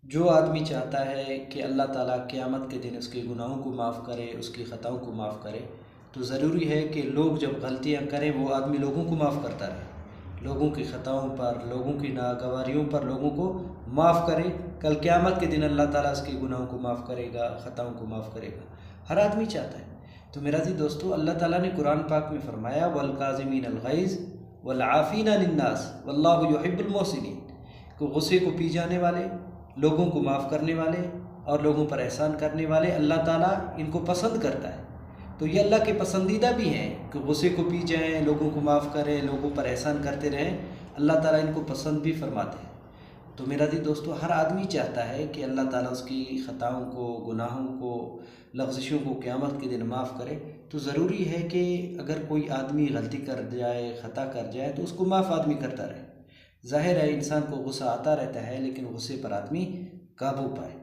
जो आदमी चाहता है कि अल्लाह ताला क़यामत के दिन उसके गुनाहों को माफ़ करे, उसकी ख़ताओं को माफ़ करे, तो ज़रूरी है कि लोग जब गलतियां करें वो आदमी लोगों को माफ़ करता रहे, लोगों की ख़ताओं पर, लोगों की नागवारियों पर लोगों को माफ़ करे। कल क़यामत के दिन अल्लाह ताला उसके गुनाहों को माफ़ करेगा, ख़ताओं को माफ़ करेगा। हर आदमी चाहता है। तो मेरा जी दोस्तों, अल्लाह ताला ने कुरान पाक में फ़रमाया वल काज़िमीनल गैज़ वल आफ़ीना लिन्नास वल्लाहु युहिब्बुल मुहसिनीन, को गुस्से को पी जाने वाले, लोगों को माफ़ करने वाले और लोगों पर एहसान करने वाले, अल्लाह ताला इनको पसंद करता है। तो ये अल्लाह के पसंदीदा भी हैं कि गुस्से को पी जाएँ, लोगों को माफ़ करें, लोगों पर एहसान करते रहें, अल्लाह ताला इनको पसंद भी फरमाते हैं। तो मेरा दी दोस्तों, हर आदमी चाहता है कि अल्लाह ताला उसकी ख़ताओं को, गुनाहों को, लग़्ज़िशों को क़यामत के दिन माफ़ करे। तो ज़रूरी है कि अगर कोई आदमी गलती कर जाए, ख़ता कर जाए, तो उसको माफ़ आदमी करता रहे। ज़ाहिर है इंसान को गुस्सा आता रहता है, लेकिन गुस्से पर आदमी काबू पाए।